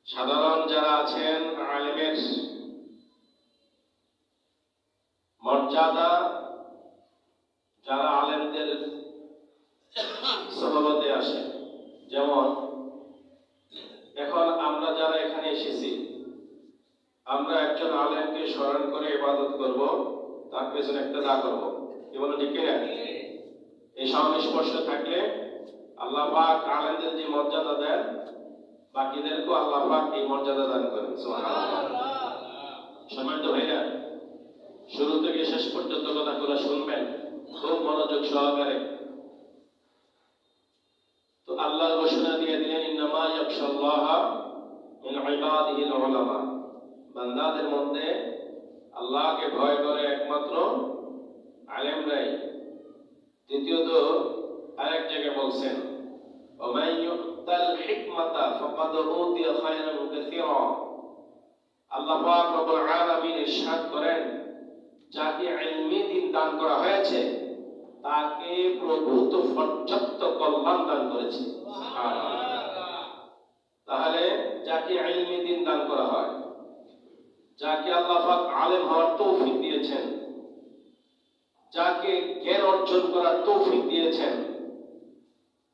সাধারণ যারা আছেন আলেমের মর্যাদা, যারা আলেমদের সহবতে আসে, যেমন এখন আমরা যারা এখানে এসেছি, আমরা একজন আলেমকে স্মরণ করে ইবাদত করব, তার পেছনে একটা দা করব, কি বলে ঠিক না? এই সংস্পর্শ থাকলে আল্লাহ পাক আলেমদের যে মর্যাদা দেন, বাকিদেরকেও আল্লাহ পাক এই মর্যাদা দান করেন। সুবহানাল্লাহ। সম্মানিত ভাইরা, শুরু থেকে শেষ পর্যন্ত কথাগুলো শুনবেন খুব মনোযোগ সহকারে। তো আল্লাহ ঘোষণা দিয়ে দিলেন, ইন্নামা ইয়াখশাল্লাহা মিন ইবাদিহিল উলামা। বান্দাদের মধ্যে আল্লাহকে ভয় করে একমাত্র আলেমরাই। দ্বিতীয়ত আরেক জায়গায় বলছেন, ওয়ামান ইউতাল হিকমাতা ফাকাদ উতিয়া খায়রান কাসীরা। আল্লাহ পাক রব্বুল আলামিন ইরশাদ করেন, যাকে ইলমি দ্বীন দান করা হয়েছে তাকে প্রভু তো পর্যাপ্ত কল্যাণ দান করেছে। তাহলে যাকে ইলমি দ্বীন দান করা হয়, যাকে আল্লাহ পাক আলেম হওয়ার তৌফিক দিয়েছেন, যাকে জ্ঞান অর্জন করার তৌফিক দিয়েছেন,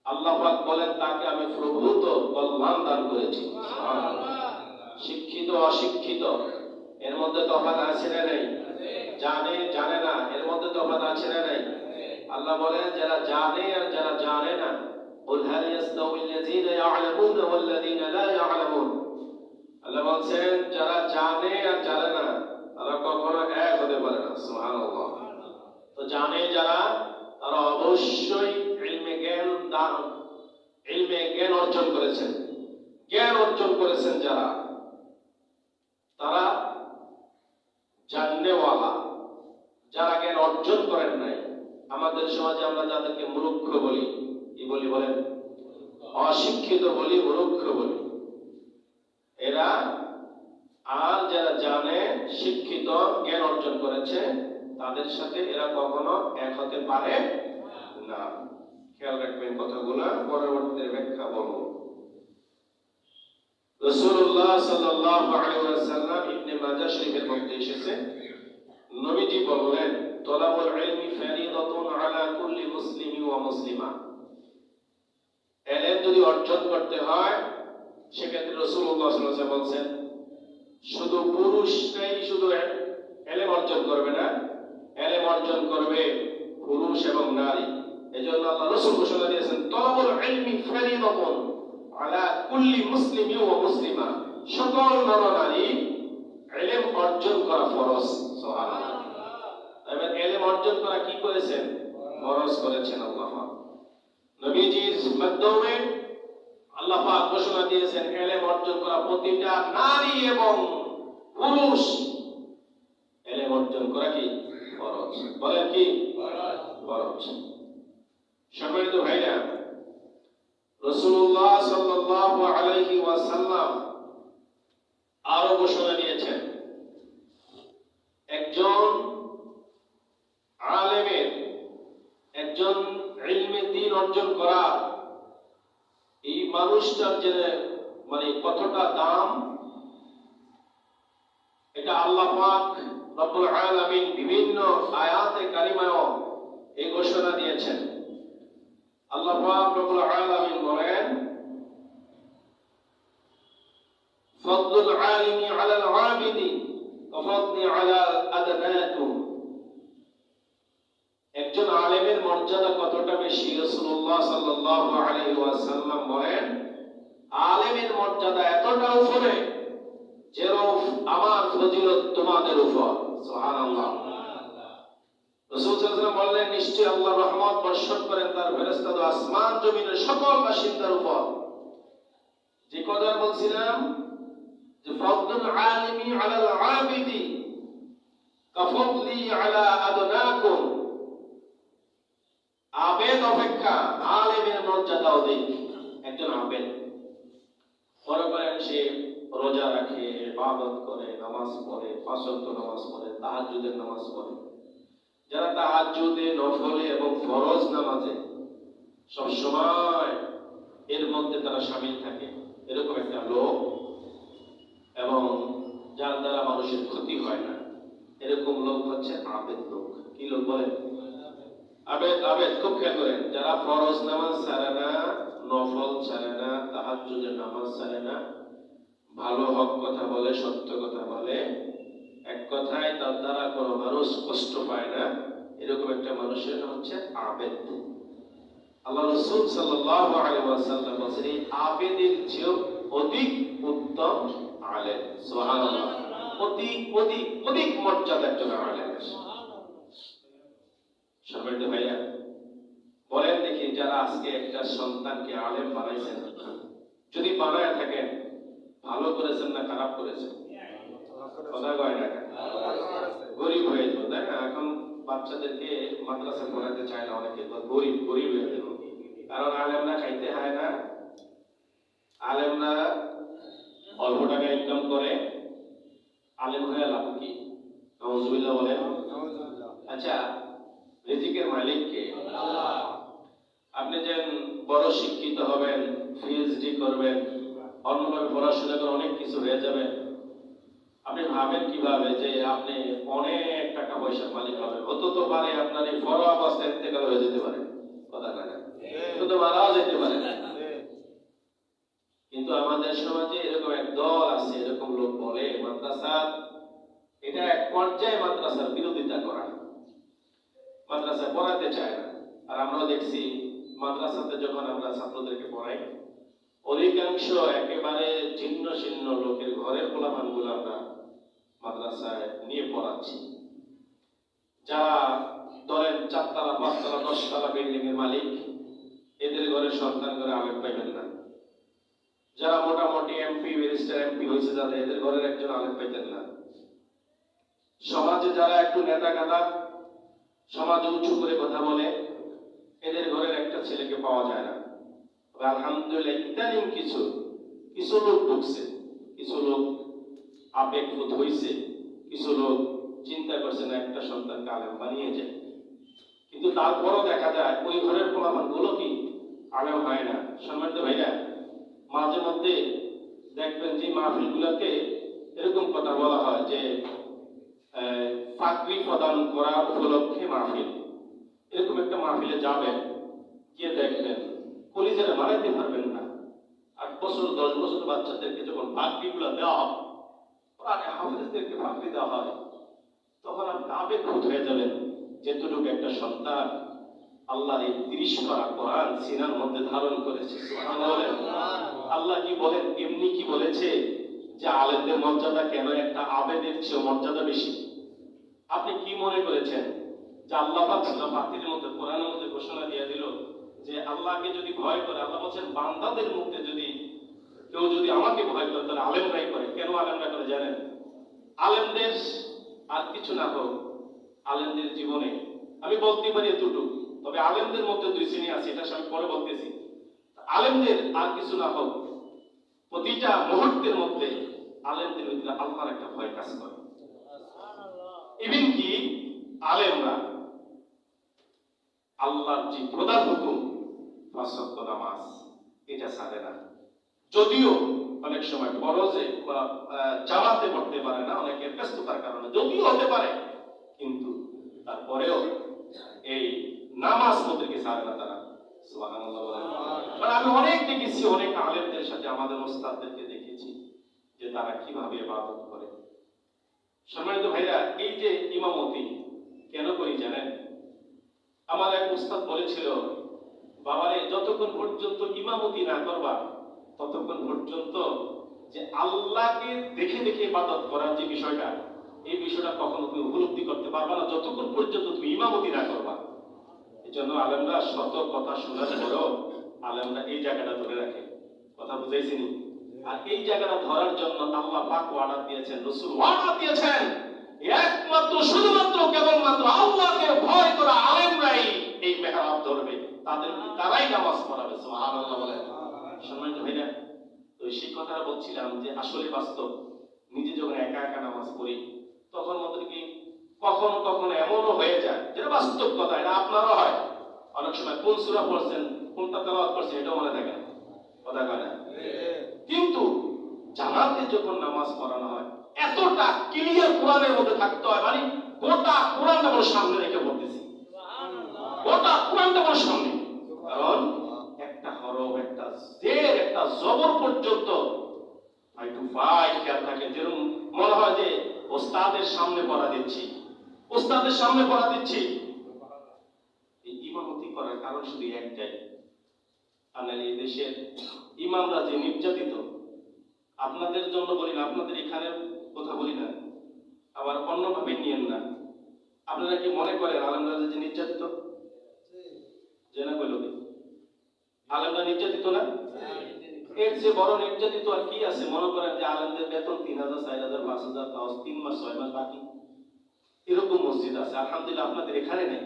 আল্লাহ পাক বলেন তাকে আমি প্রভূত কল্যাণ দান করেছি। শিক্ষিত অশিক্ষিত এর মধ্যে তফাৎ আছে না নেই? জানে জানে না এর মধ্যে তফাৎ আছে না নেই? আল্লাহ বলেন যারা জানে আর যারা জানে না, কুল হাল ইয়াস্তাউিল্লাযীনা ইয়া'লামুনা ওয়াল্লাযীনা লা ইয়া'লামুন। আল্লাহ বলেন যারা জানে আর জানে না তারা কখনো এক হতে পারে না। সুবহানাল্লাহ। তো জানে যারা, তারা অবশ্যই ইলমে জ্ঞান অর্জন করেছেন। জ্ঞান অর্জন করেছেন যারা, তারা জাননেওয়ালা। যারা জ্ঞান অর্জন করেন নাই, আমাদের সমাজে আমরা যাদেরকে মূর্খ বলি, কি বলি বলেন? অশিক্ষিত বলি, মূর্খ বলি। এরা আর যারা জানে, শিক্ষিত, জ্ঞান অর্জন করেছে, তাদের সাথে এরা কখনো এক হতে পারে না। খেয়াল রাখবেন কথাগুলো, পরবর্তীতে ব্যাখ্যা বলবো। রাসূলুল্লাহ সাল্লাল্লাহু আলাইহি ওয়াসাল্লাম ইবনে মাজাহ শরীফের মধ্যে এসেছে, নবীজি বললেন, তলাবুল ইলমি ফারিদাতুন আলা কুল্লি মুসলিমি ওয়া মুসলিমা। ইলম যদি অর্জন করতে হয়, সেক্ষেত্রে রাসূলুল্লাহ সাল্লাল্লাহু আলাইহি ওয়াসাল্লাম বলেন, শুধু পুরুষরাই শুধু ইলম অর্জন করবে না, ইলম অর্জন করবে পুরুষ এবং নারী। এজন্য আল্লাহ রাসূল ঘোষণা দিয়েছেন, তলাবুল ইলমি ফারিদাতুন আলা কুল্লি মুসলিমি ওয়া মুসলিমা। সকল নর-নারী ইলম অর্জন করা ফরজ। সুবহানাল্লাহ। এবার ইলম অর্জন করা কি করেছেন? ফরজ করেছেন আল্লাহ পাক। নবীজির মাধ্যমে আল্লাহ পাক ঘোষণা দিয়েছেন, ইলম অর্জন করা প্রতিটা নারী এবং পুরুষ ইলম অর্জন করা কি ফরজ। বলেন কি ফরজ? সম্মানিত ভাইরা, রাসূলুল্লাহ সাল্লাল্লাহু আলাইহি ওয়াসাল্লাম আরো ঘোষণা দিয়েছেন, একজন আলেমের, একজন ইলমে দ্বীন অর্জন করা, এই মানুষটার যে কতটা দাম, এটা আল্লাহ পাক রব্বুল আলামিন বিভিন্ন আয়াতে কারিমায় এই ঘোষণা দিয়েছেন। আল্লাহ পাক রব্বুল আলামিন বলেন, ফাদলুল আলিমি আলাল আবিদি কাফাদলি আলা আদনাকুম। একজন আলেমের মর্যাদা কতটা বেশি, রাসূলুল্লাহ সাল্লাল্লাহু আলাইহি ওয়াসাল্লাম বলেন, আলেমের মর্যাদা এতটা উপরে যেরূপ আমার ফজিলত তোমাদের উপর। সুবহানাল্লাহ। রাসূল সাল্লাল্লাহু আলাইহি ওয়াসাল্লাম বললেন, নিশ্চয়ই আল্লাহ রহমত বর্ষণ করেন তার ফেরেশতারা আসমান জমিনের সকল বাসিন্দার উপর। যে কথা বলছিলাম যে ফাদলুল আলিমি আলাল আবিদি কাফাদলি আলা আদনাকুম, আবেদ অপেক্ষা আলেমের মর্যাদা অধিক। একজন আবেদ, মনে করেন সে রোজা রাখে, ইবাদত করে, নামাজ পড়ে, 5 ওয়াক্ত নামাজ পড়ে, তাহাজ্জুদের নামাজ পড়ে। যারা তাহাজ্জুদে, নফলে এবং ফরজ নামাজে সব সময় এর মধ্যে তারা শামিল থাকে, এরকম একটা লোক মানুষের ক্ষতি হয় না, এরকম লোক হচ্ছে আবেদ লোক। কি লোক বলেন? আবেদ। আবেদ খুব খেয়াল করেন, যারা ফরজ নামাজ ছাড়ে না, নফল ছাড়ে না, তাহাজ্জুদের নামাজ ছাড়ে না, ভালো হক কথা বলে, সত্য কথা বলে, এক কথায় তার দ্বারা কোনো মানুষ কষ্ট পায় না, এরকম একটা মানুষের নাম হচ্ছে আবেদ। আল্লাহ রাসূল সাল্লাল্লাহু আলাইহি ওয়াসাল্লাম বলেন, এই আবেদের চেয়ে অধিক উত্তম আলেম। সুবহানাল্লাহ। অধিক অধিক অধিক মর্যাদা একজন আলেমের। সম্মানিত ভাইয়া, বলেন দেখি, যারা আজকে একটা সন্তানকে আলেম বানাইছেন, যদি বানায় থাকেন, ভালো করেছেন না খারাপ করেছেন? কথা কয় না, গরিব হয়ে যাবে, তাই না? এখন বাচ্চাদেরকে মাদ্রাসা পড়াতে চায় না অনেকে, গরিব গরিব হয়ে যাবে। কারণ আলেমরা খাইতে হয় না, আলেমরা অল্প টাকা ইনকাম করে, আলেম হয়ে লাভ কি? নাউজুবিল্লাহ বলেন। আচ্ছা, রিজিকের মালিক কে? আল্লাহ। আপনি যে বড় শিক্ষিত হবেন, পিএইচডি করবেন, অন্যভাবে পড়াশোনা করে অনেক কিছু হয়ে যাবে, আপনি ভাবেন কিভাবে যে আপনি অনেক টাকা পয়সার মালিক হবেন? হতে তো পারে আপনার এই বড় অবস্থায় ইন্তেকাল হয়ে যেতে পারে, কথা কয় না, তো মারাও যেতে পারে। কিন্তু আমাদের সমাজে এরকম এক দল আছে, এরকম লোক বলে মাদ্রাসা, এটা এক পর্যায়ে মাদ্রাসার বিরোধিতা করা, মাদ্রাসা পড়াতে চায় না। আর আমরাও দেখছি মাদ্রাসাতে যখন আমরা ছাত্রদেরকে পড়াই, অধিকাংশ একেবারে ছিন্ন ছিন্ন লোকের ঘরের পোলাপানগুলো আমরা মাদ্রাসায় নিয়ে পড়াচ্ছি। যারা ধরেন 4 তলা 5 তলা 10 তলা বিল্ডিং এর মালিক, এদের ঘরের সন্তান করে আলেম পাইবেন না। যারা মোটামুটি এমপি, ব্যারিস্টার, এমপি হয়েছে যাদের, এদের ঘরের একজন আলেম পাইতেন না। সমাজে যারা একটু নেতা গাদা, সমাজে উঁচু করে কথা বলে, এদের ঘরের একটা ছেলেকে পাওয়া যায় না। আলহামদুলিল্লাহ ইদানিং কিছু লোক ঢুকছে, কিছু লোক আবেগবোধ হয়েছে, কিছু লোক চিন্তা করছে না একটা সন্তানকে আলেম বানিয়ে যায়। কিন্তু তারপরও দেখা যায় ওই ঘরের পোলাপান গুলো কি আলেম হয় না। সম্মানিত ভাইরা, মাঝে মধ্যে দেখবেন যে মাহফিল গুলাতে এরকম কথা বলা হয় যে পাগড়ি প্রদান করা উপলক্ষে মাহফিল, এরকম একটা মাহফিলে যাবেন, গিয়ে দেখবেন কলিজারে মারাইতে পারবেন না। 8 বছর 10 বছর বাচ্চাদেরকে যখন পাগড়ি গুলা দেওয়া হয়, কোরআনে হাফেজদেরকে পাগড়ি দেওয়া হয়, তখন আপনি আবেগবোধ হয়ে যাবেন, যেটুকু একটা সন্তান আল্লাহর এই 30 পারা কোরআন সিনার মধ্যে ধারণ করেছে। আল্লাহ কি বলেন? এমনি কি বলেছে যে আলেমদের মর্যাদা কেন একটা আবেদের চেয়ে মর্যাদা বেশি? আপনি কি মনে করেছেন যে আল্লাহ পাক সূরা ফাতিরের মধ্যে, কোরআনের মধ্যে ঘোষণা দিয়ে দিল যে আল্লাহকে যদি ভয় করে, আল্লাহ বলেন বান্দাদের মধ্যে যদি কেউ যদি আমাকে ভয় করে তাহলে আলেমরাই করে। কেন আলেমরা করে জানেন? আলেমদের আর কিছু না হোক, আলেমদের জীবনে আমি বলতে পারি এতটুকু, তবে আলেমদের মধ্যে 2 শ্রেণী আছে, এটা আমি পরে বলতেছি। আলেমদের আর কিছু না হোক, প্রতিটা মুহূর্তের মধ্যে আলেমদের ভিতরে আল্লাহর একটা ভয় কাজ করে। ইভেন কি আলেমরা আল্লাহর যে প্রধান হুকুম 5 ওয়াক্ত নামাজ, এটা ছাড়ে না। যদিও অনেক সময় ফরজে বা জামাতে পড়তে পারে না, অনেকের ব্যস্ততার কারণে যদিও হতে পারে, কিন্তু তারপরেও এই নামাজ পড়তে ছাড়ে না তারা। সুবহানাল্লাহ। আমি অনেক দেখেছি, অনেক আলেমদের সাথে আমাদের ওস্তাদদেরকে দেখেছি যে তারা কিভাবে ইবাদত করে। সম্মানিত ভাইরা, এই যে ইমামতি কেন করি জানেন? আমার এক উস্তাদ বলেছিল, বাবারে যতক্ষণ পর্যন্ত ইমামতি না করবা, ততক্ষণ পর্যন্ত যে আল্লাহকে দেখে দেখে ইবাদত করার যে বিষয়টা, এই বিষয়টা কখনো তুমি উপলব্ধি করতে পারবা না যতক্ষণ পর্যন্ত তুমি ইমামতি না করবা। এই জন্য আলেমরা শত কথা শোনার পরেও আলেমরা এই জায়গাটা ধরে রাখে। কথা বুঝাইছিনি? আর এই জায়গাটা ধরার জন্য আল্লাহ পাক ওয়াদা দিয়েছেন, রাসূল ওয়াদা দিয়েছেন, একমাত্র শুধুমাত্র কেবলমাত্র আল্লাহকে ভয় করা আলেমরাই এই মেহরাব ধরবে, তারাই নামাজ পড়াবে। সুবহানাল্লাহ বলেন। সম্মানিত ভাইরা, তো সেই কথাটা বলছিলাম যে আসলে বাস্তব, নিজে যখন একা একা নামাজ পড়ি তখন মধ্যে কি কখনো কখনো এমনও হয়ে যায়, যেটা বাস্তব কথা, এটা আপনারও হয়, অনেক সময় কোন সূরা পড়ছেন, কোনটা তেলাওয়াত করছেন এটাও মনে থাকে না, কথা কয় না। কিন্তু জামাতে রাতে যখন নামাজ পড়ানো হয় এতটা ক্লিয়ার কোরআনের মধ্যে থাকতে হয়, মানে গোটা কোরআনটা আমার সামনে রেখে বলতেছি, গোটা কোরআনটা আমার সামনে। কারণ একটা হরফ, একটা জের, একটা জবর পর্যন্ত খেয়াল থাকে। যেরকম মনে হয় যে ওস্তাদের সামনে পড়া দিচ্ছি, ওস্তাদের সামনে পড়া দিচ্ছি। এই ইমামতি করার কারণ শুধু একটাই, আপনার এই দেশের ইমামরা যে নির্যাতিত, আপনাদের জন্য বলি না, আপনাদের এখানে কথা বলি না, আবার অন্যভাবে নিয়েন না। আপনারা কি মনে করেন আলেমরা যে নির্যাতিত? যে না বলল আলেমরা নির্যাতিত না? এর যে বড় নির্যাতিত আর কি আছে? মনে করেন যে আলেমদের বেতন 3,000, 4,000, 5,000, 3 মাস 6 মাস বাকি, এরকম মসজিদ আছে। আলহামদুলিল্লাহ আপনাদের এখানে নেই,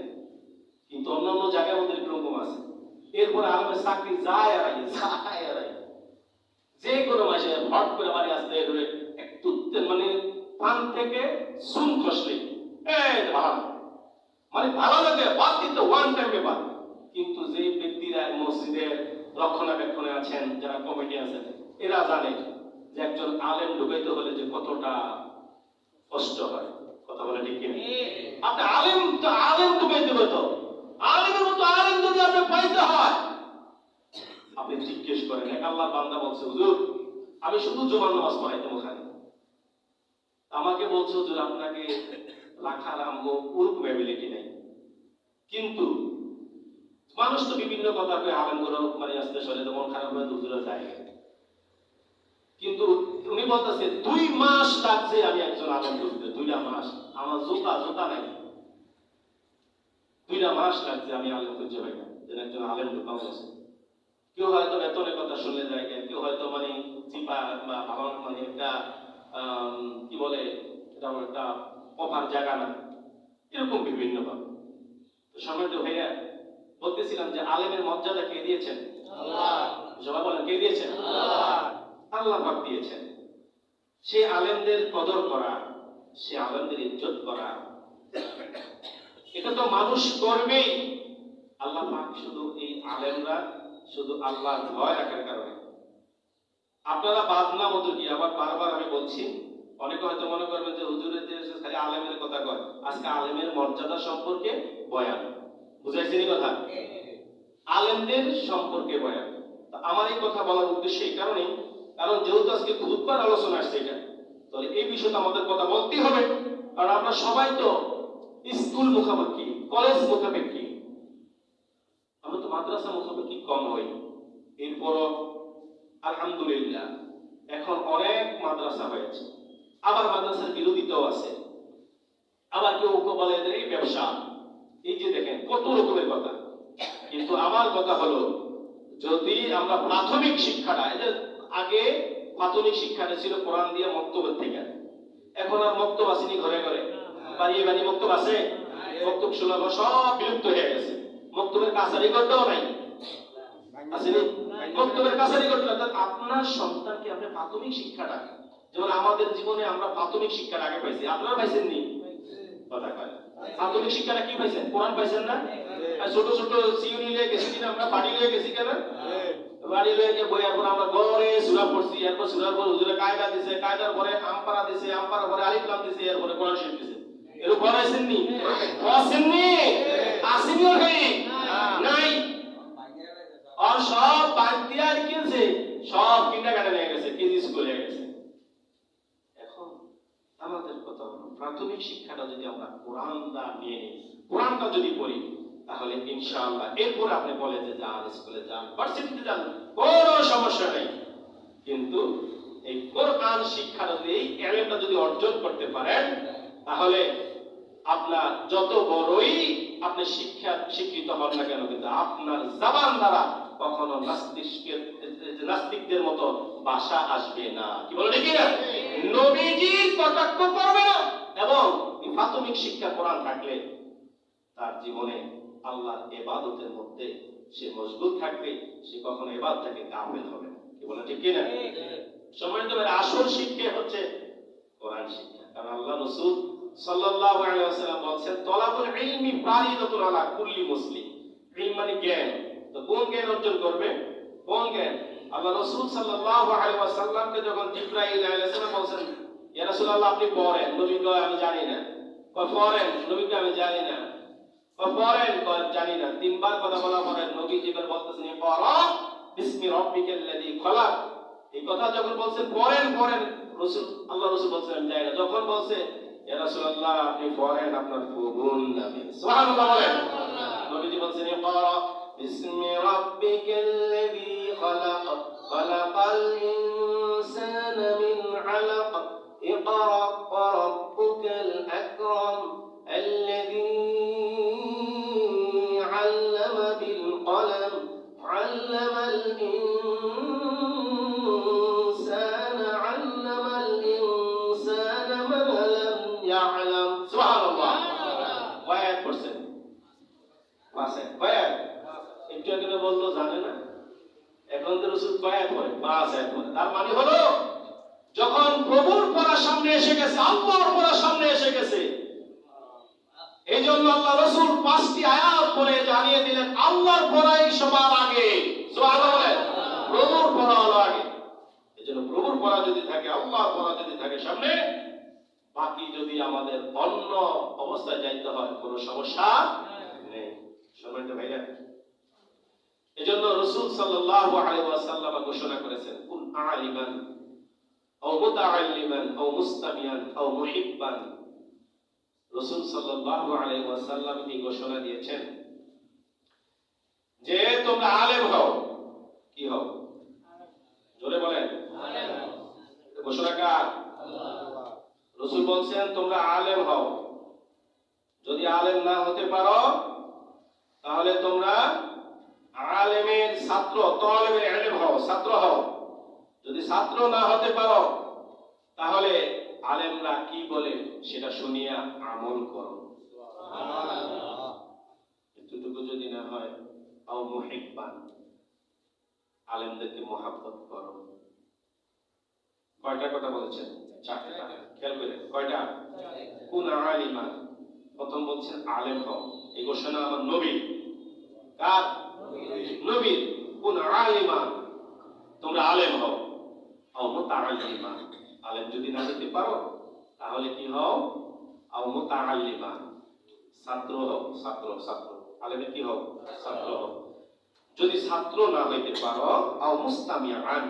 কিন্তু অন্যান্য জায়গায় আমাদের এরকম আছে। এরপরে আলেমের চাকরি যায় আর যে কোনো মাসে হট করে বাড়ি আসতে ধরে একটু মানে পান থেকে সুন খসলে মানে ভালো লাগে, বাদ দিতে ওয়ান টাইমে বাদ। কিন্তু যে ব্যক্তিরা মসজিদের রক্ষণাবেক্ষণে আছেন, যারা কমিটি আছেন, এরা জানে যে একজন আলেম ঢুকাইতে হলে যে কতটা কষ্ট হয়। কথা বলে ঠিক কিনা? আপনি আলেম তো আলেম ঢুকাইতে হবে, তো আলেমের মতো আলেম যদি আপনি পাইতে হয়, আপনি জিজ্ঞেস করেন। এক আল্লাহর বান্দা বলছে, হুজুর আমি শুধু জুমার নামাজ পড়াইতাম ওখানে, আমাকে বলছে হুজুর আপনাকে রাখার আমগো ওরকম অ্যাবিলিটি নেই। কিন্তু মানুষ তো বিভিন্ন কথা কয়ে আলেম করে মানে আসতে সরে তো মন খারাপ হয়ে হুজুরের যায়। কিন্তু উনি বলতেছে 2 মাস লাগছে আমি একজন আলেম খুঁজতে, 2টা মাস। আমার জোতা নাই, 2টা মাস লাগছে আমি আলেম খুঁজে পাই না, যে একজন আলেম ঢুকাও আছে। কেউ হয়তো বেতনের কথা শুনলে যায়, কেউ হয়তো মানে চিপা বা ভালো মানে একটা কি বলে এটা একটা অফার জায়গা না, এরকম বিভিন্ন ভাবে। তো সম্মানিত ভাইয়া, বলতেছিলাম যে আলেমের মর্যাদা কে দিয়েছেন? আল্লাহ। সবাই বলেন কে দিয়েছেন? আল্লাহ। আল্লাহ পাক দিয়েছেন। সে আলেমদের কদর করা, সে আলেমদের ইজ্জত করা, এটা তো মানুষ করবেই। আল্লাহ পাক শুধু এই আলেমরা শুধু আল্লাহর ভয় রাখার কারণে, আপনারা বাদনা মতো কি, আবার বারবার আমি বলছি, অনেকে হয়তো মনে করবেন যে হুজুরের যে খালি আলেমের কথা কয়, আজকে আলেমের মর্যাদা সম্পর্কে বয়ান, বুঝাইছেন কথা? আলেমদের সম্পর্কে বয়ান। আমার এই কথা বলার উদ্দেশ্য এই কারণে, কারণ যেহেতু আজকে খুতবার আলোচনা আসছে এটা, তাহলে এই বিষয়টা আমাদের কথা বলতেই হবে। কারণ আমরা সবাই তো স্কুল মুখাপেক্ষী, কলেজ মুখাপেক্ষী, আমরা তো মাদ্রাসা মুখাপেক্ষী কম হই। এরপরও আলহামদুলিল্লাহ এখন অনেক মাদ্রাসা হয়েছে, আবার মাদ্রাসার বিরোধিতাও আছে, আবার কেউ বলে যে এই ব্যবসা, এই যে দেখেন কত রকমের কথা। কিন্তু আমার কথা হলো, যদি আমরা প্রাথমিক শিক্ষাটা, এদের আগে প্রাথমিক শিক্ষাটা ছিল কোরআন দিয়ে মক্তবের থেকে, এখন আর মক্তব আসেনি ঘরে ঘরে, বাড়িয়ে বাড়িয়ে মক্তব আছে, মক্তব সুলভ সব বিলুপ্ত হয়ে গেছে, মক্তবের কাছারি করতেও নাই, আসেনি মক্তবের কাছারি করতে। অর্থাৎ আপনার সন্তানকে আপনি প্রাথমিক শিক্ষাটা, যেমন আমাদের জীবনে আমরা প্রাথমিক শিক্ষাটা আগে পাইছি, আপনারা পাইছেন নি? কথা কয় প্রাথমিক শিক্ষাটা কি পাইছেন? কোরআন পাইছেন না? ছোট ছোট সিউনি লিয়ে গেছি কিনা, আমরা বাড়ি লিয়ে গেছি কেন? বাড়ি লিয়ে গিয়ে বইয়ার পর আমরা গড়ে সূরা পড়ছি, এরপর সূরার পর হুজুরে কায়দা দিছে, কায়দার পরে আমপারা দিছে, আমপারার পরে আলিফ লাম দিছে, এরপরে কোরআন শরীফ দিছে। এরকম পড়াইছেন নি? পড়াইছেন নি? আসেনিও নাই। আর সব বাদ দিয়ে আর কিনছে, সব কিন্ডারগার্টেনে হয়ে গেছে, কেজি স্কুলে হয়ে গেছে। এখন আমাদের কথা হলো প্রাথমিক শিক্ষাটা যদি আমরা কোরআনটা নিয়ে নিই, কোরআনটা যদি পড়ি, তাহলে ইনশাআল্লাহ এরপর আপনি কলেজে যান, স্কুলে যান, ভার্সিটিতে যান, কোনো সমস্যা নেই। কিন্তু এই কোরআন শিক্ষাটা যদি, এই এলেমটা যদি অর্জন করতে পারেন, তাহলে আপনার যত বড়ই আপনি শিক্ষিত হন না কেন, কিন্তু আপনার জবান দ্বারা কখনো নাস্তিকদের মতো ভাষা আসবে না। কি বলে দেখি না? নবীজির কটাক্ষ করবে না। এবং প্রাথমিক শিক্ষা কোরআন থাকলে তার জীবনে আল্লাহর ইবাদতের মধ্যে সে মজবুত থাকবে, সে কখনো ইবাদত থেকে গাফিল হবে না। কি বলে ঠিক কিনা? সম্মানিত ভাই, আসল শিক্ষা হচ্ছে কোরআন শিক্ষা। কারণ আল্লাহ রাসূল সাল্লাল্লাহু আলাইহি ওয়াসাল্লাম বলেছেন, তলাবুল ইলমি ফারিদাতুন আলা কুল্লি মুসলিম। ইলম মানে জ্ঞান। তো কোন জ্ঞান অর্জন করবে? কোন জ্ঞান? আল্লাহ রাসূল সাল্লাল্লাহু আলাইহি ওয়াসাল্লামকে যখন জিবরাইল আলাইহিস সালাম বলেন, ইয়া রাসূলুল্লাহ আপনি পড়েন, নবী কয় আমি জানি না। কয় পড়েন, নবী কয় আমি জানি না। কয় পড়েন, কয় জানি না। তিনবার কথা বলা পরে নবী জিবরাইল বলতেছেন ইকরা বিসমি রাব্বিকাল্লাযী খলাক। এই কথা যখন বলছেন পড়েন পড়েন, আল্লাহ রাসূল বলছেন আমি জানি না। যখন বলছে ইয়া রাসূলুল্লাহ আপনি পড়েন আপনার কবুল নামে, সুবহানাল্লাহ বলেন। নবীজি বলছেন ইকরা বিসমি রাব্বিকাল্লাযী খলাক খলাকাল ইনসানা মিন আলাক ইকরা ওয়া রাব্বুকাল আকরাম আল্লাযী আল্লামা বিল কলম আল্লামাল ইনসানা আল্লামাল ইনসানা মা লাম ইয়ালাম, সুবহানাল্লাহ। কয়েক পার্সেন্ট পাশে কয়েক একটু আগে বলতো জানে না, এখন তো রাসূল কয়েক পড়ে 5 এক পড়ে। তার মানে হলো যখন প্রভুর পড়া সামনে এসে গেছে, আল্লাহর পড়া সামনে এসে গেছে, এই জন্য আল্লাহ রাসূল 5টি আয়াত পড়ে জানিয়ে দিলেন আল্লাহর পড়াই সবার আগে, সুবহানাল্লাহ বলেন। প্রভুর পড়া হলো আগে। এই জন্য প্রভুর পড়া যদি থাকে, আল্লাহর পড়া যদি থাকে সামনে, বাকি যদি আমাদের অন্য অবস্থায় যাইতে হয় কোনো সমস্যা নেই। সম্মানিত ভাইরা, এজন্য রাসূল সাল্লাল্লাহু আলাইহি ওয়াসাল্লাম ঘোষণা করেছেন কুন আলিমান আও মুতাআল্লিমান আও মুস্তামিয়ান আও মুহিব্বান। রাসূল সাল্লাল্লাহু আলাইহি ওয়াসাল্লাম এই ঘোষণা দিয়েছেন যে তোমরা আলেম হও। কি হও? জোরে বলেন আলেম হও। ঘোষণা কার? আল্লাহ। রাসূল বলেন তোমরা আলেম হও। যদি আলেম না হতে পারো তাহলে তোমরা আলেমের ছাত্র, তালেবে ইলম হও, ছাত্র হও। যদি ছাত্র না হতে পারো তাহলে আলেমরা কি বলে সেটা শুনিয়া আমল করো, সুবহানাল্লাহ। এতটুকু যদি না হয় আও মুহিব্বান, আলেমদেরকে মহব্বত করো। কয়টা কথা বলেছেন? 4টা। খেয়াল করে কয়টা? কুন আলিমান, প্রথম বলছেন আলেম হও। এই ঘোষণা আমার নবী। কার? নবী। কুন আলিমান, তোমরা আলেম হও। আও মুতাআল্লিমান, আলেম যদি না হতে পারো তাহলে কি হও? আও মুতাআল্লিমান, ছাত্র হও। ছাত্র আলেমে কি হও? ছাত্র হও। যদি ছাত্র না হইতে পারো আও মুস্তামিআন,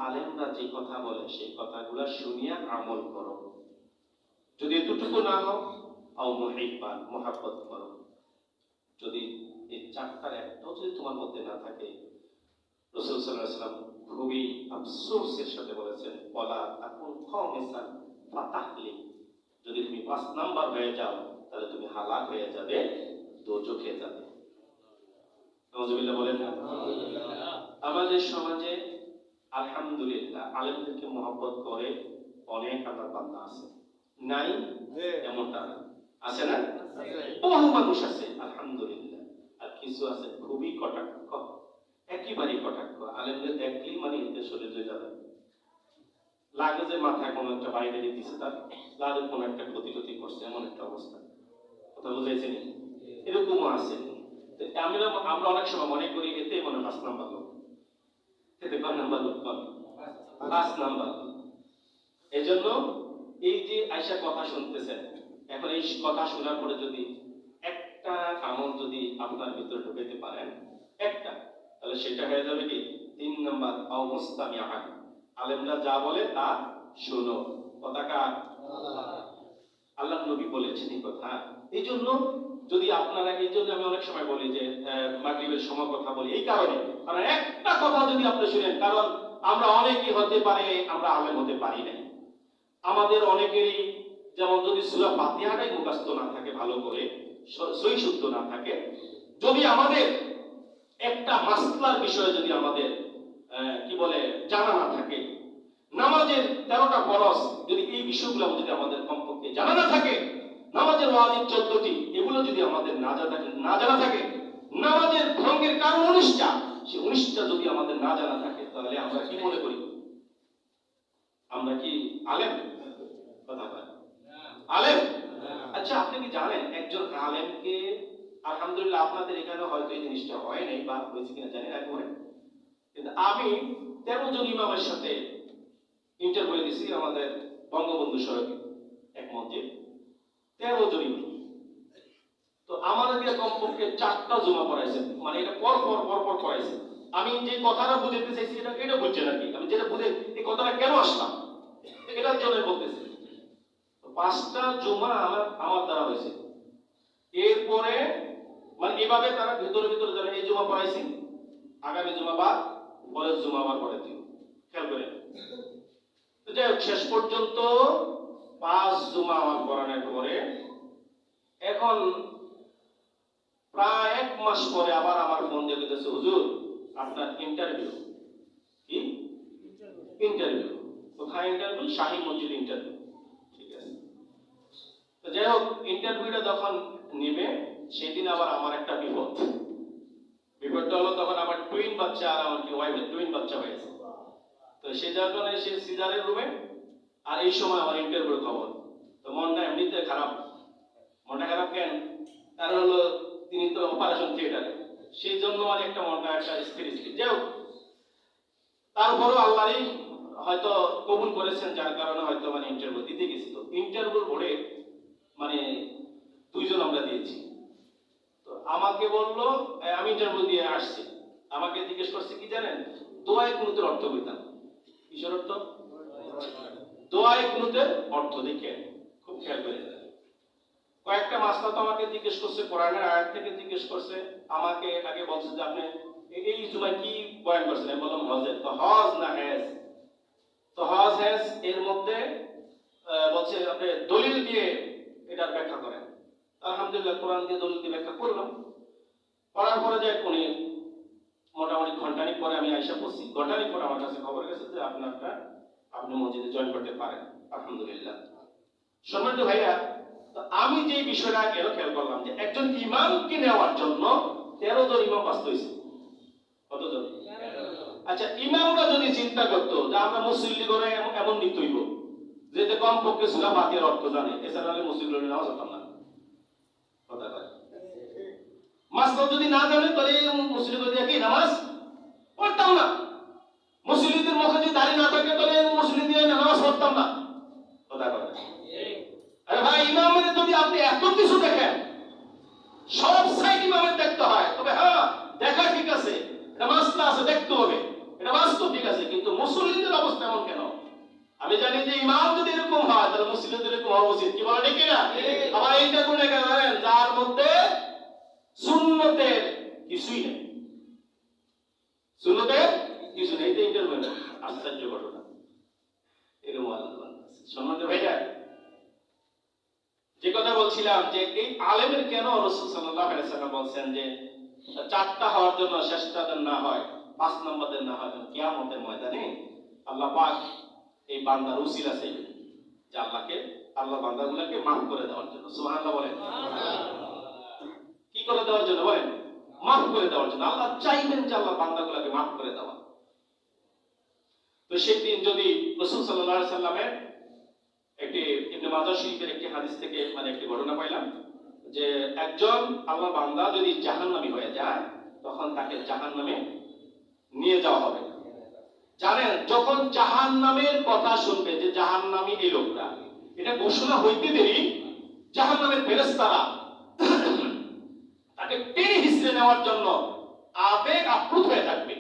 আলেমরা যে কথা বলে সেই কথাগুলো শুনিয়া আমল করো। যদি এতটুকু না হও আও মুহিব্বান, মহব্বত করো। যদি এই 4টার একটাও যদি তোমার মধ্যে না থাকে, রাসূল সাল্লাল্লাহু আলাইহি ওয়াসাল্লাম খুবই আফসোসের সাথে বলেছেন ওয়ালা তাকুন খামিসান ফাতাহলি, যদি তুমি 5 নাম্বার হয়ে যাও তাহলে তুমি হালাক হয়ে যাবে, দোজখে যাবে। নাউজুবিল্লাহ বলেন না। আমাদের সমাজে আলহামদুলিল্লাহ আলেমদেরকে মহব্বত করে অনেক আল্লাহর বান্দা আছে, নাই এমনটা না, আছে না? বহু মানুষ আছে আলহামদুলিল্লাহ। আর কিছু আছে খুবই কটাক্ষ, একেবারেই কটাক্ষ। আলেমদের দেখলেই মানে এতে শরীর হয়ে যাবে, লাগে যে মাথায় কোনো একটা বাইরে দিতেছে, তার লাগে কোনো একটা ক্ষতি করছে, এমন একটা অবস্থা। কথা বুঝাইছেন? এরকমও আছে। আমরা অনেক সময় মনে করি এতে মনে 5 নাম্বার লোক, এতে কয় নাম্বার লোক? 5 নাম্বার। এই জন্য এই যে আয়সা কথা শুনতেছেন, এখন এই কথা শোনার পরে যদি একটা আমল যদি আপনার ভিতরে ঢুকাইতে পারেন একটা, তাহলে সেটা হয়ে যাবে কি 3 নাম্বার আও মুস্তামিআন, আলেমরা যা বলে তা শোনো। কথা কার? আল্লাহ নবী বলেছেন এই কথা। এই জন্য যদি আপনারা, এই জন্য আমি অনেক সময় বলি যে মাগরিবের সময় কথা বলি এই কারণে, কারণ একটা কথা যদি আপনি শুনেন, কারণ আমরা অনেকেই হতে পারে আমরা আলেম হতে পারি না। আমাদের অনেকেরই যেমন যদি সূরা ফাতিহাটাই মুখস্থ না থাকে ভালো করে, সহি শুদ্ধ না থাকে, যদি আমাদের একটা মাসলার বিষয়ে যদি আমাদের কি বলে জানা না থাকে, নামাজের 13টা ফরজ যদি এই বিষয়গুলো যদি আমাদের কমপক্ষে জানা না থাকে, নামাজের ওয়াজিব 14টি এগুলো যদি আমাদের না জানা থাকে, নামাজের ভঙ্গের কারণ 19টা, সেই 19টা যদি আমাদের না জানা থাকে, তাহলে আমরা কি মনে করি? আমরা কি আলেম? কথা বলেন আলেম? আচ্ছা, আপনি কি জানেন একজন আলেমকে আলহামদুলিল্লাহ আপনাদের এখানে হয়তো এই জিনিসটা হয় নাই বা হয়েছে কিনা জানি না একবারে, কিন্তু আমি 13 জন ইমামের সাথে ইন্টারভিউ দিছি আমাদের বঙ্গবন্ধু সড়কে এক মঞ্চে, 13 জন ইমাম। তো আমাদের দিয়ে কমপক্ষে 4টা জুমা পড়াইছে, মানে এটা পর পর পড়াইছে। আমি যে কথাটা বুঝাতে চাইছি এটা বুঝছেন আর কি, আমি যেটা বুঝে এই কথাটা কেন আসলাম এটার জন্য বলতেছি। 5টা জুমা আমার দ্বারা হয়েছে। এরপরে মানে এভাবে তারা ভিতরে যারা এই জুমা পড়াইছি, আগামী জুমা বা পরের জুমা আবার পড়াইছি, খেয়াল করে। যাই হোক, শেষ পর্যন্ত 5 জুমা আমার পড়ানোর পরে এখন প্রায় 1 মাস পরে আবার আমার ফোন দিয়ে বলতেছে, হুজুর আপনার ইন্টারভিউ। কি ইন্টারভিউ? কোথায় ইন্টারভিউ? শাহী মসজিদ ইন্টারভিউ। ঠিক আছে। তো যাই হোক, ইন্টারভিউটা যখন নেবে সেদিন আবার আমার একটা বিপদটা হলো, তখন আমার টুইন বাচ্চা আর আমার ওয়াইফের টুইন বাচ্চা হয়েছে। তো সে যার কারণে সে সিজারের রুমে, আর এই সময় আমার ইন্টারভিউ খবর। তো মনটা এমনিতে খারাপ। মনটা খারাপ কেন? কারণ হলো তিনি তো অপারেশন থিয়েটারে, সেই জন্য আমার একটা মনটা একটা স্থির। যাই হোক, তারপরও আল্লাহই হয়তো কবুল করেছেন, যার কারণে হয়তো মানে ইন্টারভিউ দিতে গেছি। তো ইন্টারভিউ বোর্ডে মানে 2 জন আমরা দিয়েছি। তো আমাকে বললো, আমি ইন্টারভিউ দিয়ে আসছি, আমাকে জিজ্ঞেস করছে কি জানেন, দোয়ায়ে কুনুতের অর্থ কইতাম। কিসের অর্থ? দোয়ায়ে কুনুতের অর্থ। দেখে খুব খেয়াল করে কয়েকটা মাসলা তো আমাকে জিজ্ঞেস করছে, কোরআনের আয়াত থেকে জিজ্ঞেস করছে। আমাকে আগে বলছে যে আপনি এই জুমায় কি বয়ান করছেন, আমি বললাম হজের। তো হজ না হ্যাজ? তো হজ হ্যাজ এর মধ্যে বলছে আপনি দলিল দিয়ে এটার ব্যাখ্যা করেন। আলহামদুলিল্লাহ কোরআন দিয়ে দলিল দিয়ে ব্যাখ্যা করলাম। পড়ার পরে যে উনি মোটামুটি ঘন্টানিক পরে আমি আইসা পড়ছি, ঘন্টানিক পরে আমার কাছে খবর গেছে যে আপনি মসজিদে জয়েন করতে পারেন। আলহামদুলিল্লাহ। সম্মানিত ভাইয়া, তো আমি যে বিষয়টা কেন খেয়াল করলাম যে একজন ইমামকে নেওয়ার জন্য 13 জন ইমাম বাস্তব হয়েছে। কতজন? আচ্ছা, ইমামরা যদি চিন্তা করতো যে আমরা মুসল্লি করে এমন নিতে হইব যেতে কমপক্ষে সূরা ফাতিহার অর্থ জানে, এছাড়া মুসল্লি নামাজ পড়তাম না। কথা কয় মাসলা যদি না জানে তাহলে মুসল্লি করে কি নামাজ পড়তাম না। মুসল্লিদের মুখে যদি দাড়ি না থাকে তাহলে মুসল্লি দিয়ে নামাজ পড়তাম না। কথা কয় আরে ভাই, ইমামের যদি আপনি এত কিছু দেখেন, সব সাইড ইমামের দেখতে হয়, তবে হ্যাঁ দেখা ঠিক আছে, এটা মাসলা আছে, দেখতে হবে, এটা বাস্তব ঠিক আছে, কিন্তু মুসল্লিদের অবস্থা এমন কেন? আমি জানি যে ইমাম যদি এরকম হয় তাহলে মুসল্লিদের এরকম হওয়া উচিত। কি বলে ঠিক না? আবার এইটা কোনে কেন জানেন? যার মধ্যে সুন্নতের কিছুই নেই, সুন্নতের কিছু নেই। এটা ইন্টারভিউ আশ্চর্য ঘটনা এরকম আল্লাহ। সম্মানিত ভাইরা, যে কথা বলছিলাম যে এই আলেমের কেন রাসূল সাল্লাল্লাহু আলাইহি ওয়াসাল্লাম বলছেন যে 4টা হওয়ার জন্য শেষটা যেন না হয়, 5 নম্বরের না হয়, কিয়ামতের ময়দানে আল্লাহ পাক এই বান্দার উসিলা চাইবেন যে আল্লাহ বান্দাগুলোকে মাফ করে দেওয়ার জন্য। সুবহানাল্লাহ বলেন। কি করে দেওয়ার জন্য বলেন? মাফ করে দেওয়ার জন্য আল্লাহ চাইবেন যে আল্লাহ বান্দাগুলোকে মাফ করে দেওয়া। তো সেই দিন যদি রাসূল সাল্লাল্লাহু আলাইহি ওয়াসাল্লামের একটি ইবনে মাজাহ শরীফের একটি হাদিস থেকে মানে একটি ঘটনা পাইলাম যে একজন আল্লাহ বান্দা যদি জাহান্নামী হয়ে যায় তখন তাকে জাহান্নামে নিয়ে যাওয়া হবে। জানেন, যখন জাহান্নামের কথা শুনবে যে জাহান্নামী এই লোকটা, এটা ঘোষণা হইতে দেরি জাহান্নামের ফেরেশতারা তাকে টেনে হিঁচড়ে নেওয়ার জন্য আবেগ আপ্লুত হয়ে থাকবে,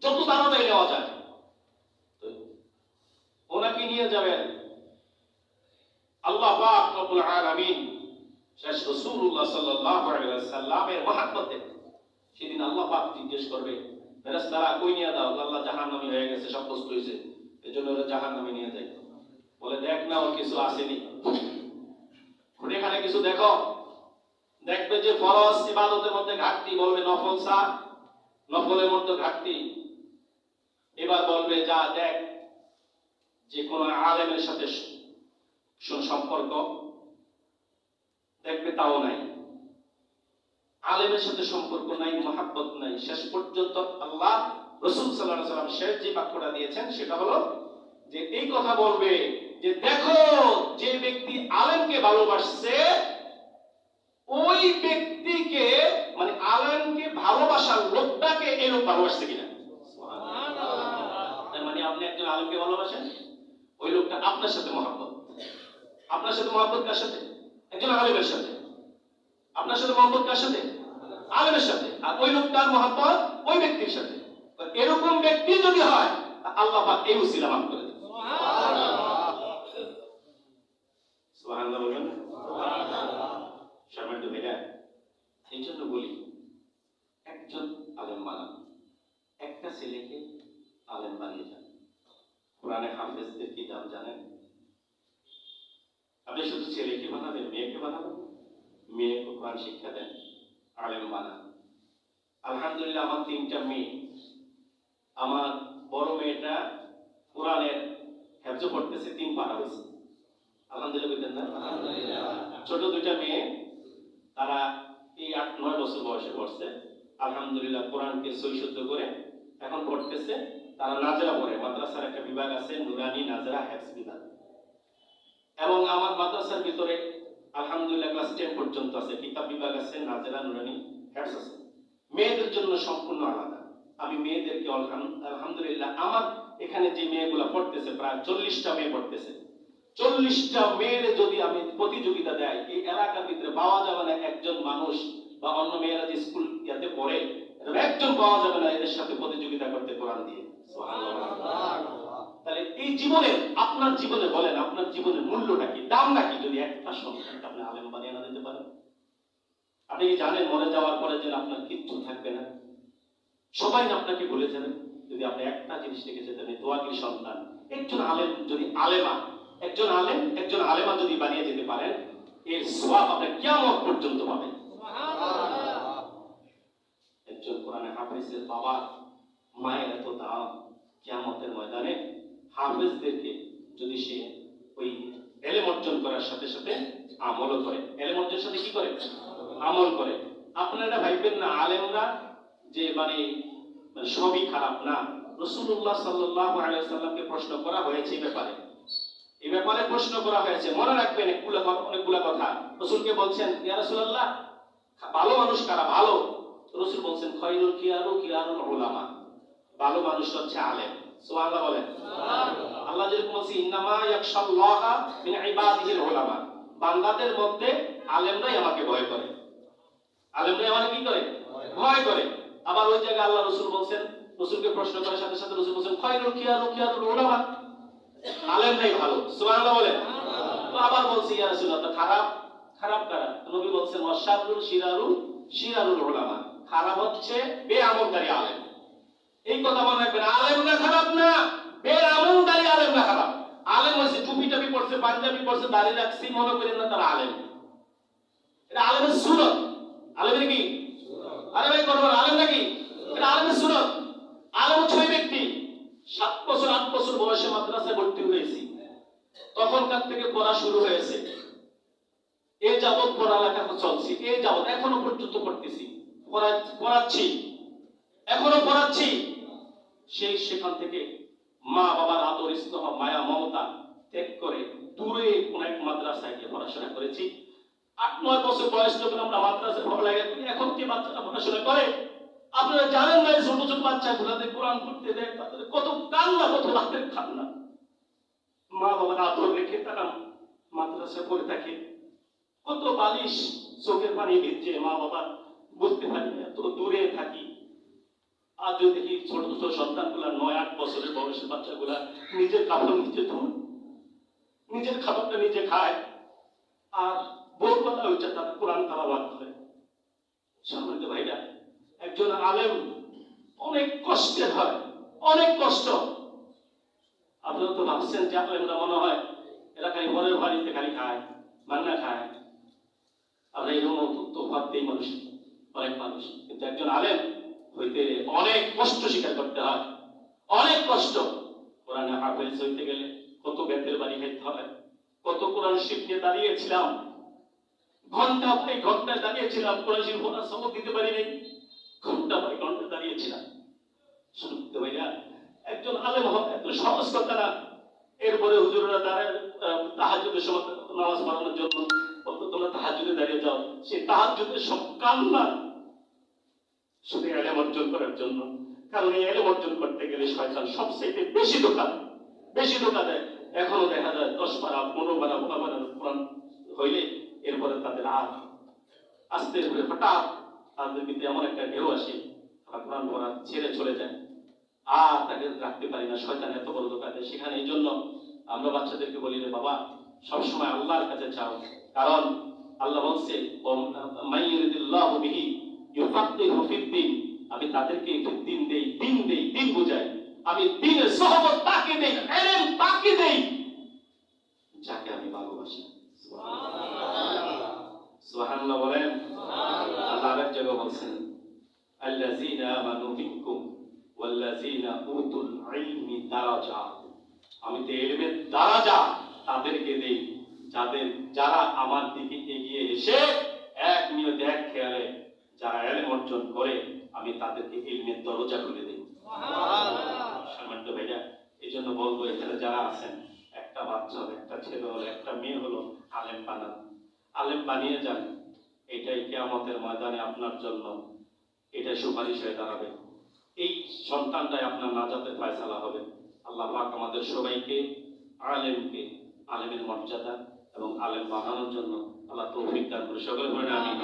যত তাড়াতাড়ি নেওয়া যায়। ওনাকে নিয়ে যাবেন আল্লাহ পাক রব্বুল আলামিন শেষ রাসূলুল্লাহ সাল্লাল্লাহু আলাইহি ওয়াসাল্লামের মহব্বতে। সেদিন আল্লাহ পাক জিজ্ঞেস করবে ফেরেশতারা কই নিয়ে দাও? আল্লাহ জাহান্নামী হয়ে গেছে, সব কষ্ট হয়েছে, এজন্য ওরা জাহান্নামে নিয়ে যায়। বলে দেখ না ওর কিছু আসেনি, এখানে কিছু দেখো। দেখবে যে ফরজ ইবাদতের মধ্যে ঘাটতি, বলবে নফল সা, নফলের মধ্যে ঘাটতি। এবার বলবে যা দেখ যে কোন আলেমের সাথে সম্পর্ক, দেখবে তাও নাই, আলেমের সাথে সম্পর্ক নাই, মহাব্বত নাই। শেষ পর্যন্ত আল্লাহ রাসূল সাল্লাল্লাহু আলাইহি ওয়াসাল্লাম শেষ যে বাক্যটা দিয়েছেন সেটা হলো যে এই কথা বলবে যে দেখো যে ব্যক্তি আলেমকে ভালোবাসছে ওই ব্যক্তিকে মানে আলেমকে ভালোবাসার লোকটাকে এই লোক ভালোবাসছে কিনা। তার মানে আপনি একজন আলেমকে ভালোবাসেন, ওই লোকটা আপনার সাথে মহব্বত। আপনার সাথে মহব্বত কার সাথে? একজন আলেমের সাথে। আপনার সাথে মহব্বত কার সাথে? আলেমের সাথে। আর ওই লোকটার মহব্বত ওই ব্যক্তির সাথে। এরকম ব্যক্তি যদি হয় আল্লাহ পাক এই উসিলা মাফ করে দেন। সুবহানাল্লাহ বলবেন। সম্মানিত ভাইরা, এই জন্য বলি একজন আলেম বানান, একটা ছেলেকে আলেম বানিয়ে যান। কোরআনে হাফেজদের কি দাম জানেন? আপনি শুধু ছেলেকে বানাবেন, মেয়েকে বানাবেন, মেয়েকে কোরআন শিক্ষা দেন, আলেম বানান। আলহামদুলিল্লাহ আমার 3টা মেয়ে। আমার বড় মেয়েটা কোরআনের হেফজ পড়তেছে, 3 পারা হয়েছে। আলহামদুলিল্লাহ বলতেন না? ছোট 2টা মেয়ে, তারা এই 8-9 বছর বয়সে পড়ছে। আলহামদুলিল্লাহ কোরআনকে সই শুদ্ধ করে এখন পড়তেছে। তারা নাজরা পড়ে, মাদ্রাসার একটা বিভাগ আছে নুরানি নাজরা হেফজ বিভাগ। এবং আমার মাদ্রাসার ভিতরে আলহামদুলিল্লাহ ক্লাস 10 পর্যন্ত আছে, কিতাব বিভাগ আছে, নাজরা নুরানি হেফজ আছে। মেয়েদের জন্য সম্পূর্ণ আলাদা। আমি মেয়েদেরকে আলহামদুলিল্লাহ আমার এখানে যে মেয়েগুলো পড়তেছে প্রায় 40টা মেয়ে পড়তেছে। 40টা মেয়ের যদি আমি প্রতিযোগিতা দেয়, এই এলাকার ভিতরে পাওয়া যাবে না একজন মানুষ বা অন্য মেয়েরা যে স্কুল ইয়াতে পড়ে একজন পাওয়া যাবে না এদের সাথে প্রতিযোগিতা করতে কোরআন দিয়ে। তাহলে এই জীবনে আপনার জীবনে বলেন, আপনার জীবনের মূল্যটা কি, দামটা কি যদি একটা সন্তানকে আপনি আলেম বানিয়ে না দিতে পারেন? আপনি কি জানেন মরে যাওয়ার পরে যেন আপনার কিচ্ছু থাকবে না, সবাই আপনাকে ভুলে যাবে? যদি আপনি একটা জিনিস রেখে যেতেন, দোয়াকির সন্তান একজন আলেম, যদি আলেমা একজন আলেম একজন আলেমা যদি বানিয়ে যেতে পারেন, এর সওয়াব আপনি কিয়ামত পর্যন্ত পাবেন। একজন কোরআনে হাফেজের বাবা মায়ের এত দাম, কিয়ামতের ময়দানে হাফেজদেরকে যদি সে ওই এলেম অর্জন করার সাথে সাথে আমলও করে, এলেম অর্জনের সাথে কি করে? আমল করে। আপনারা ভাইবেন না আলেমরা যে মানে সবই খারাপ না। রাসূলুল্লাহ সাল্লাল্লাহু আলাইহি ওয়াসাল্লামকে প্রশ্ন করা হয়েছে এই ব্যাপারে প্রশ্ন করা হয়েছে। মনে রাখবেন অনেকগুলা কথা। রাসূলকে বলছেন, ইয়া রাসূলুল্লাহ ভালো মানুষ কারা? ভালো। রাসূল বলছেন, খায়রুল খিয়ারুল উলামা, ভালো মানুষ হচ্ছে আলেম। সুবহানাল্লাহ বলেন। সুবহানাল্লাহ। আল্লাহ যেরকম বলছে, ইন্নামা ইয়াখশাল্লাহা মিন ইবাদিহিল উলামা, বান্দাদের মধ্যে আলেমরাই আমাকে ভয় করে। আলেমরাই আমাকে কি করে? ভয় করে। আবার ওই জায়গায় আল্লাহ রাসূল বলছেন, রাসূলকে প্রশ্ন করার সাথে সাথে রাসূল বলছেন, খায়রুল খিয়ারুল উলামা, আলেমরাই ভালো। সুবহানাল্লাহ বলেন। তো আবার বলছি, ইয়া রাসূলুল্লাহ খারাপ কারা? নবী বলছেন, ওয়াশারুল শিরারুল উলামা, খারাপ হচ্ছে বেআমলকারী আলেম। এই কথা মনে রাখবেন, আলেমরা খারাপ না, বেআমলকারী আলেমরা খারাপ। আলেম হচ্ছে টুপি টাপি পড়ছে, পাঞ্জাবি পড়ছে, দাড়ি রাখছে, মনে করেন না তারা আলেম। এটা আলেমের সুরত। আলেমের কি? আরে ভাই করবেন, আলেম নাকি? এটা আলেমের সুরত। আলেম হচ্ছে ওই ব্যক্তি 7 বছর 8 বছর বয়সে মাদ্রাসায় ভর্তি হয়েছি, তখনকার থেকে পড়া শুরু হয়েছে, এই যাবৎ পড়ালেখা চলছি, এই যাবৎ এখনো পর্যন্ত পড়তেছি, পড়াচ্ছি, এখনো পড়াচ্ছি। সেখান থেকে মা বাবার আদর স্নেহ মায়া মমতা ত্যাগ করে দূরে কোন এক মাদ্রাসায় গিয়ে পড়াশোনা করেছি। 8-9 বছর বয়স যখন আমরা মাদ্রাসায় পড়ালেখা করি, এখন কি বাচ্চারা পড়াশোনা করে? আপনারা জানেন না, ছোট ছোট বাচ্চাগুলোদের কোরআন পড়তে দেয়, তাদের কত কান্না, কত রাতের কান্না। মা বাবার আদর রেখে তারা মাদ্রাসায় পড়ে থাকে, কত বালিশ চোখের পানি ভিজে, মা বাবা বুঝতে পারি না, এত দূরে থাকি। আর যদি দেখি ছোট ছোট সন্তানগুলা 9-8 বছরের বয়সের বাচ্চাগুলা নিজের কাপড় নিজে ধোয়, নিজের খাবারটা নিজে খায়, আর বড় কথা হচ্ছে তারা কোরআন তেলাওয়াত করে। সম্মানিত ভাইরা, একজন আলেম অনেক কষ্টের হয়, অনেক কষ্ট। আপনারা তো ভাবছেন যে আলেমরা মনে হয় এলাকায় ঘরের বাড়িতে খালি খায়, মান্না খায়, আমরা এরকম তো ভাবতেই মানুষ, অনেক মানুষ। কিন্তু একজন আলেম হইতে অনেক কষ্ট স্বীকার করতে হয়, অনেক কষ্ট। কোরআনে হাফেজ হইতে গেলে কত বেতের বাড়ি খাইতে হয়, কত কোরআন শরীফ নিয়ে দাঁড়িয়েছিলাম, ঘন্টা বাই ঘন্টায় দাঁড়িয়েছিলাম, কোরআন শরীফ পড়ার সবক দিতে পারি নাই, ঘন্টা বাই ঘন্টা দাঁড়িয়েছিলাম। শুনতে ভাইয়া, একজন আলেম হওয়া এত সহজ কথা না। এরপরে হুজুররা দাঁড়ায় তাহাজ্জুদের সময় নামাজ পড়ানোর জন্য কত তোমরা তাহাজ্জুদে দাঁড়িয়ে যাও, সে তাহাজ্জুদের সব কান্না শুধু এলেম অর্জন করার জন্য। কারণ এই এলেম অর্জন করতে গেলে শয়তান সবচেয়ে বেশি ধোঁকা দেয়। এখনো দেখা যায় 10 পারা 15 পারা 16 পারা কোরআন হইলে এরপরে তাদের আস্তে করে হঠাৎ তাদের ভিতরে এমন একটা ঢেউ আসে, তারা কোরআন পড়া ছেড়ে চলে যায়, আর তাকে রাখতে পারি না। শয়তান এত বড় ধোঁকা দেয়। সেখানে এই জন্য আমরা বাচ্চাদেরকে বলি যে বাবা সবসময় আল্লাহর কাছে চাও, কারণ আল্লাহ বলছে মাইয়ুরিদিল্লাহু বিহি ইউফাক্কিহু ফিদ্দীন, আমি তাদেরকে ফিদ্দীন দেই, দিন বুঝাই। আমি দ্বীনের সহবত তাকে দেই, ইলম তাকে দেই যাকে আমি ভালোবাসি। সুবহানাল্লাহ বলেন। আল্লাহ এক জায়গায় বলছেন আল্লাযীনা আমানু মিনকুম ওয়াল্লাযীনা উতুল ইলমি দারাজাত, আমি তো ইলমের দারাজা তাদেরকে দেই যারা আমার দিকে এগিয়ে এসে এক নিয়তে এক খেয়ালে যারা ইলম অর্জন করে, আমি তাদেরকে ইলমের দরজা খুলে দেই। সম্মানিত ভাইরা, এই জন্য বলবো এখানে যারা আছেন, একটা বাচ্চা হলো, একটা ছেলে হলো, একটা মেয়ে হলো, আলেম বানান, আলেম বানিয়ে যান। এটাই কিয়ামতের ময়দানে আপনার জন্য এটা সুপারিশ হয়ে দাঁড়াবে। এই সন্তানটাই আপনার নাজাতের ফয়সালা হবে। আল্লাহ পাক আমাদের সবাইকে আলেমের মর্যাদা এবং আলেম বানানোর জন্য আল্লাহ তৌফিক দান করে। সকলে বলেন আমিন।